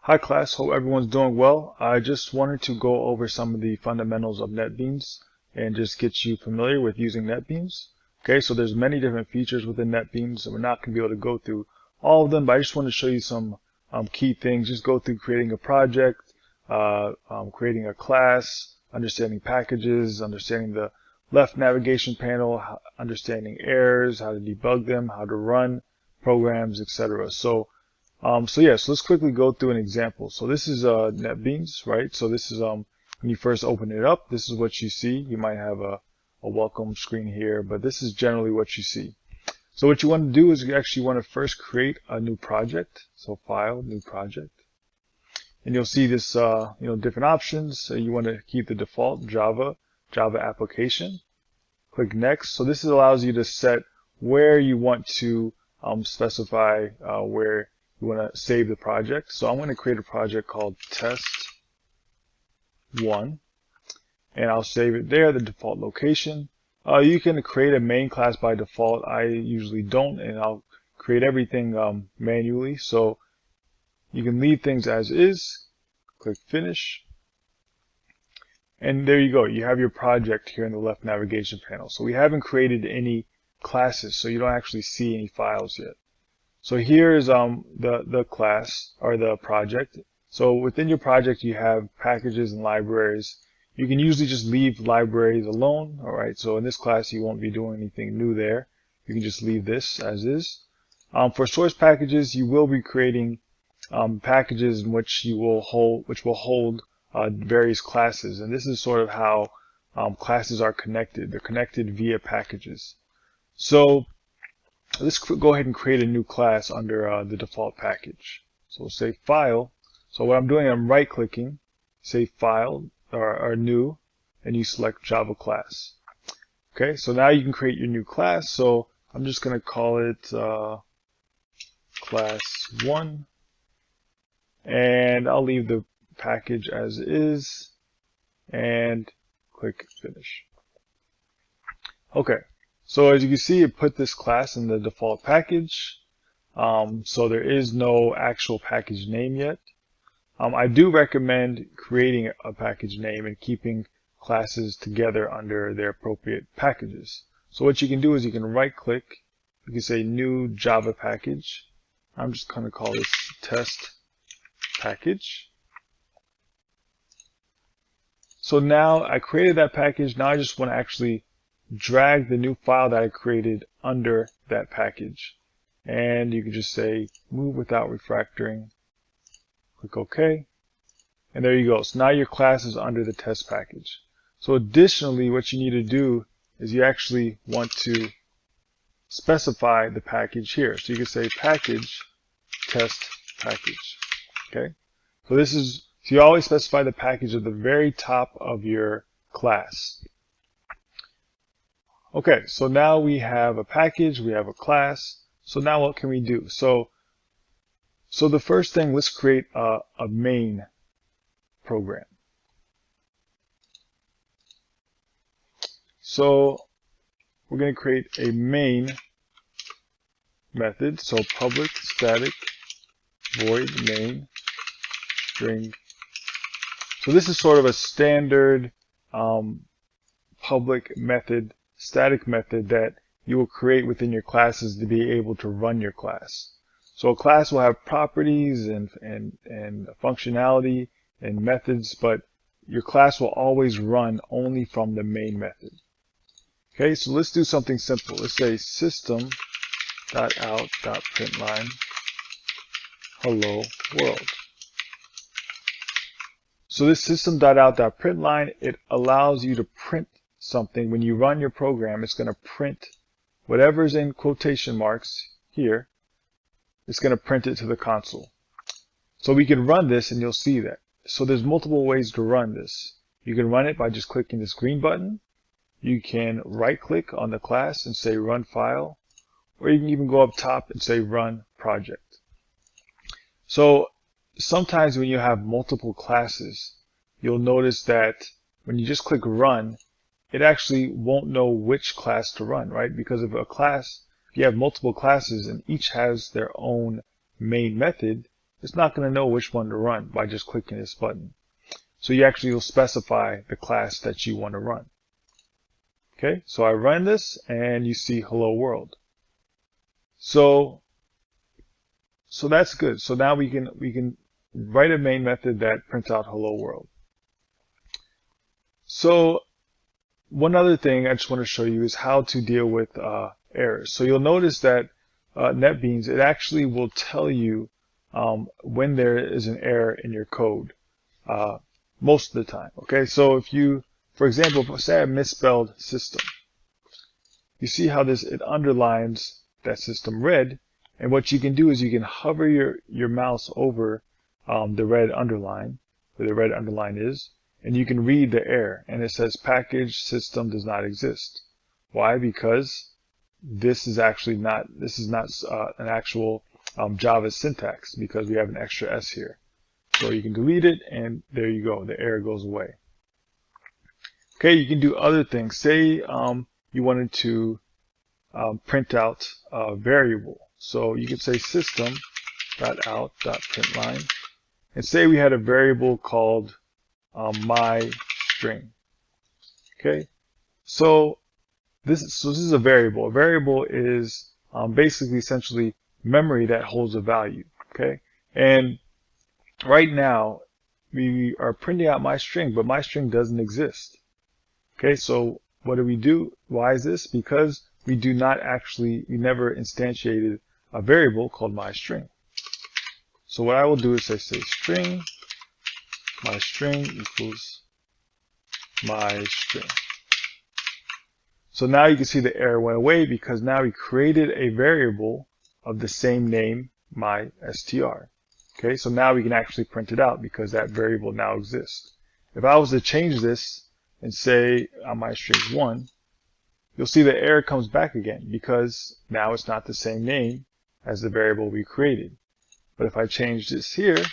Hi class, hope everyone's doing well. I just wanted to go over some of the fundamentals of NetBeans and just get you familiar with using NetBeans. Okay, so there's many different features within NetBeans, and we're not going to be able to go through all of them, but I just want to show you some key things. Just go through creating a project, creating a class, understanding packages, understanding the left navigation panel, understanding errors, how to debug them, how to run programs, etc. So let's quickly go through an example. So this is NetBeans, right? So this is when you first open it up, this is what you see. You might have a welcome screen here, but this is generally what you see. So what you want to do is you actually want to first create a new project. So File, New Project. And you'll see this, different options. So you want to keep the default Java application. Click Next. So this allows you to set where you want to specify where you want to save the project. So I'm going to create a project called Test1, and I'll save it there, the default location. You can create a main class by default. I usually don't, and I'll create everything manually. So you can leave things as is. Click Finish. And there you go. You have your project here in the left navigation panel. So we haven't created any classes, so you don't actually see any files yet. So here is the class or the project. So within your project you have packages and libraries. You can usually just leave libraries alone. All right. So in this class you won't be doing anything new there. You can just leave this as is. For source packages, you will be creating packages in which will hold various classes, and this is sort of how classes are connected. They're connected via packages. So let's go ahead and create a new class under the default package. So we'll say File. So what I'm doing, I'm right clicking, say File or New, and you select Java Class. Okay, so now you can create your new class. So I'm just going to call it Class 1, and I'll leave the package as is and click Finish. Okay. So as you can see, it put this class in the default package. So there is no actual package name yet. I do recommend creating a package name and keeping classes together under their appropriate packages. So what you can do is you can right click, you can say New Java Package. I'm just going to call this Test Package. So now I created that package. Now I just want to actually drag the new file that I created under that package, and you can just say move without refactoring, click OK, and there you go. So now your class is under the test package. So additionally, what you need to do is you actually want to specify the package here. So you can say package test package. Okay, so you always specify the package at the very top of your class. Okay, so now we have a package, we have a class. So now what can we do? So the first thing, let's create a main program. So we're going to create a main method. So public static void main string. So this is sort of a standard public method, static method that you will create within your classes to be able to run your class. So a class will have properties and functionality and methods, but your class will always run only from the main method. Okay, so let's do something simple. Let's say system.out.println hello world. So this system.out.println, it allows you to print something. When you run your program, it's going to print whatever's in quotation marks here. It's going to print it to the console. So we can run this and you'll see that. So there's multiple ways to run this. You can run it by just clicking this green button. You can right click on the class and say run file, or you can even go up top and say run project. So sometimes when you have multiple classes, you'll notice that when you just click run, it actually won't know which class to run, right? Because of a class, if you have multiple classes and each has their own main method, it's not going to know which one to run by just clicking this button. So you actually will specify the class that you want to run. Okay, so I run this and you see hello world. So that's good. So now we can write a main method that prints out hello world. So one other thing I just want to show you is how to deal with errors. So you'll notice that NetBeans, it actually will tell you when there is an error in your code most of the time. Okay, so if you, for example, say I misspelled system, you see how it underlines that system red, and what you can do is you can hover your mouse over the red underline, where the red underline is, and you can read the error, and it says package system does not exist. Why? Because this is not an actual Java syntax, because we have an extra S here. So you can delete it, and there you go, the error goes away. Okay, you can do other things. Say you wanted to print out a variable. So you could say system.out.println, and say we had a variable called my string. Okay, so this is a variable. A variable is basically essentially memory that holds a value. Okay, and right now we are printing out my string, but my string doesn't exist. Okay, so what do? Why is this? Because we never instantiated a variable called my string. So what I will do is I say string, my string equals my string. So now you can see the error went away because now we created a variable of the same name, my str. Okay, so now we can actually print it out because that variable now exists. If I was to change this and say my string 1, you'll see the error comes back again because now it's not the same name as the variable we created. But if I change this here,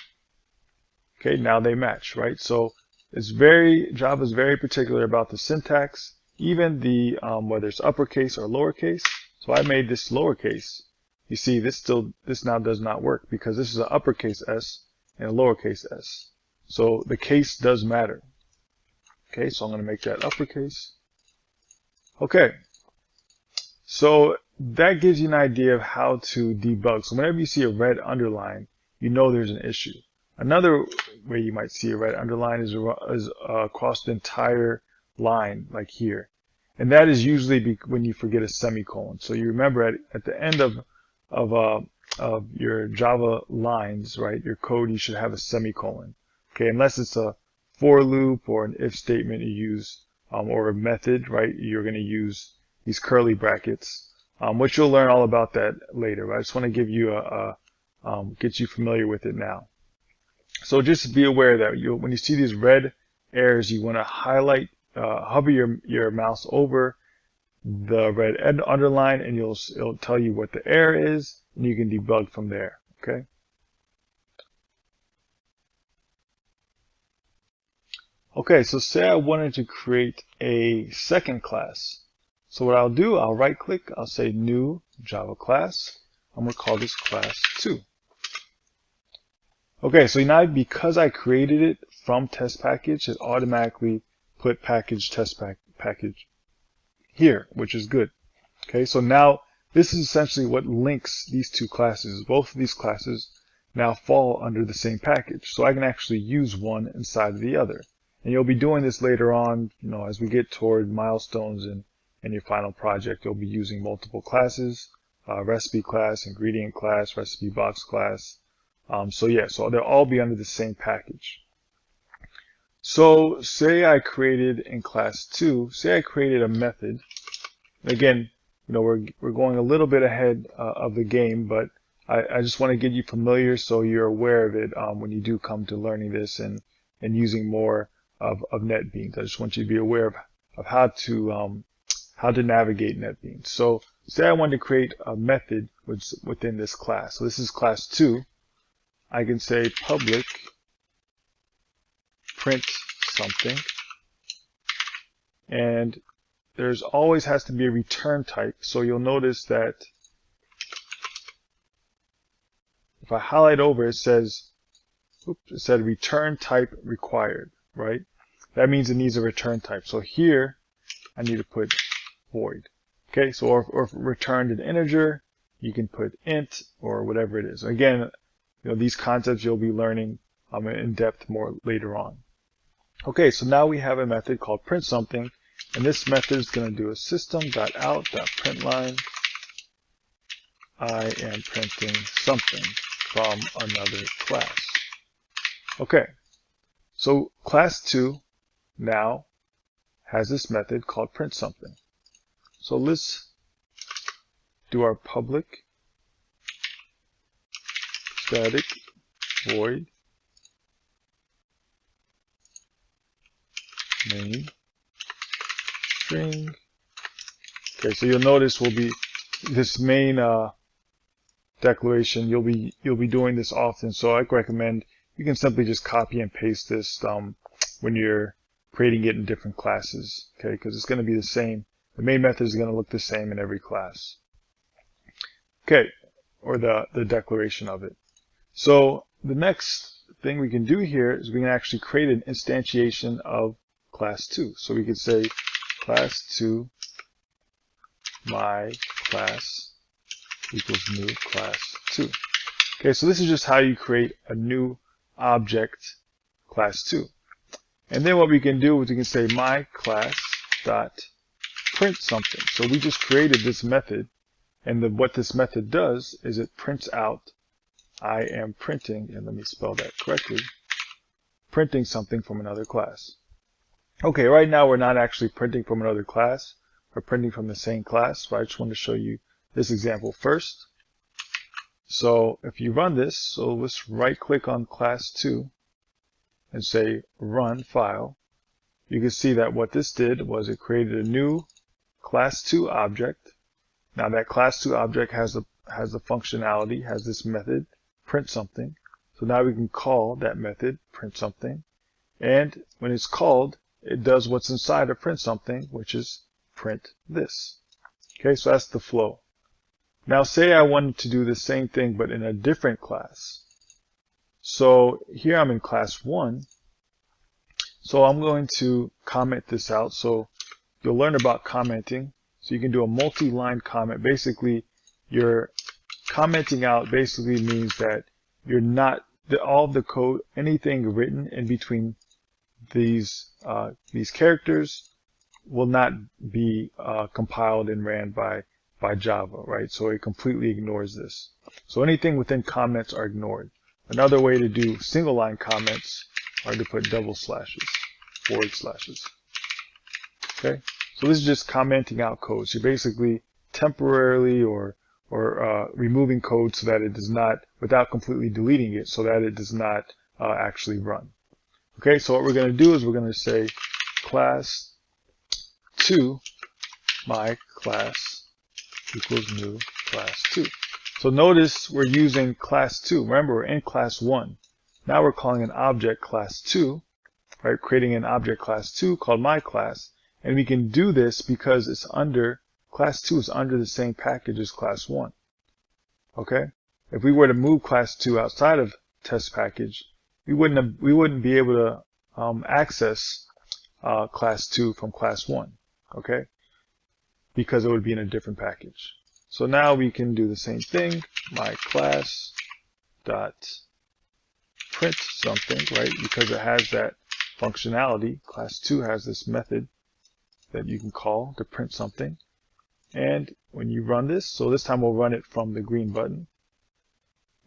okay, now they match, right? So Java is very particular about the syntax, even the whether it's uppercase or lowercase. So I made this lowercase. You see, this now does not work because this is an uppercase S and a lowercase s. So the case does matter. Okay, so I'm going to make that uppercase. Okay, so that gives you an idea of how to debug. So whenever you see a red underline, you know there's an issue. Another way you might see a red underline is across the entire line, like here. And that is usually when you forget a semicolon. So you remember at the end of your Java lines, right, your code, you should have a semicolon. Okay, unless it's a for loop or an if statement you use, or a method, right, you're going to use these curly brackets, which you'll learn all about that later. But I just want to give you get you familiar with it now. So just be aware that when you see these red errors, you want to hover your mouse over the red underline, and it'll tell you what the error is, and you can debug from there. Okay. Okay, so say I wanted to create a second class. So what I'll do, I'll right click, I'll say new Java class. I'm going to call this class 2. Okay, so now because I created it from test package, it automatically put package test package here, which is good. Okay, so now this is essentially what links these two classes. Both of these classes now fall under the same package. So I can actually use one inside of the other. And you'll be doing this later on, as we get toward milestones in your final project. You'll be using multiple classes, recipe class, ingredient class, recipe box class. So they'll all be under the same package. So say I created in class 2, say I created a method. Again, we're going a little bit ahead of the game, but I just want to get you familiar so you're aware of it when you do come to learning this and using more of NetBeans. I just want you to be aware of how to navigate NetBeans. So say I want to create a method within this class. So this is class 2. I can say public print something, and there's always has to be a return type. So you'll notice that if I highlight over, it says, oops, it said return type required, right? That means it needs a return type. So here I need to put void. Okay, so or if returned an integer, you can put int or whatever it is. Again, these concepts you'll be learning in depth more later on. Okay, so now we have a method called print something, and this method is going to do a system.out.println I am printing something from another class. Okay, so class 2 now has this method called print something. So let's do our public static void main string. Okay, so you'll notice will be this main declaration. You'll be doing this often, so I recommend you can simply just copy and paste this when you're creating it in different classes. Okay, because it's going to be the same. The main method is going to look the same in every class. Okay, or the declaration of it. So the next thing we can do here is we can actually create an instantiation of class 2. So we could say class 2 my class equals new class 2. Okay, so this is just how you create a new object class 2. And then what we can do is we can say my class dot print something. So we just created this method, and what this method does is it prints out I am printing, and let me spell that correctly, printing something from another class. Okay, right now we're not actually printing from another class, we're printing from the same class, but I just want to show you this example first. So if you run this, so let's right click on class 2 and say run file. You can see that what this did was it created a new class 2 object. Now that class 2 object has the functionality, has this method print something. So now we can call that method print something, and when it's called, it does what's inside of print something, which is print this. Okay, so that's the flow. Now say I wanted to do the same thing but in a different class. So here I'm in class 1. So I'm going to comment this out. So you'll learn about commenting. So you can do a multi-line comment. Basically, you're commenting out basically means that you're not all of the code, anything written in between these characters will not be compiled and ran by Java, right? So it completely ignores this. So anything within comments are ignored. Another way to do single line comments are to put double slashes, forward slashes. Okay, so this is just commenting out code. So you're basically temporarily or removing code so that it does not, without completely deleting it, so that it does not actually run. Okay, so what we're going to do is we're going to say class 2 my class equals new class 2. So notice we're using class 2. Remember, we're in class 1. Now we're calling an object class 2, right? Creating an object class 2 called my class. And we can do this because it's under, class 2 is under the same package as class 1. Okay? If we were to move class 2 outside of test package, we wouldn't be able to access class 2 from class 1. Okay? Because it would be in a different package. So now we can do the same thing. My class dot print something, right? Because it has that functionality. Class 2 has this method that you can call to print something. And when you run this, so this time we'll run it from the green button.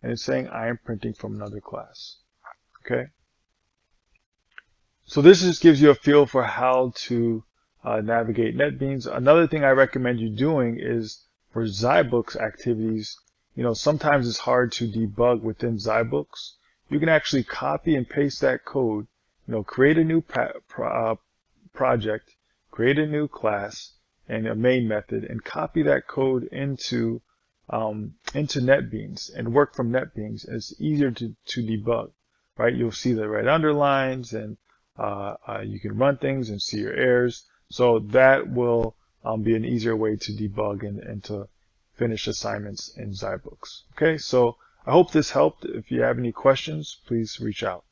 And it's saying I am printing from another class. Okay? So this just gives you a feel for how to navigate NetBeans. Another thing I recommend you doing is for Zybooks activities, sometimes it's hard to debug within Zybooks. You can actually copy and paste that code, create a new project, create a new class and a main method, and copy that code into NetBeans and work from NetBeans. It's easier to debug, right? You'll see the red underlines, and you can run things and see your errors. So that will be an easier way to debug and to finish assignments in Zybooks. Okay, so I hope this helped. If you have any questions, please reach out.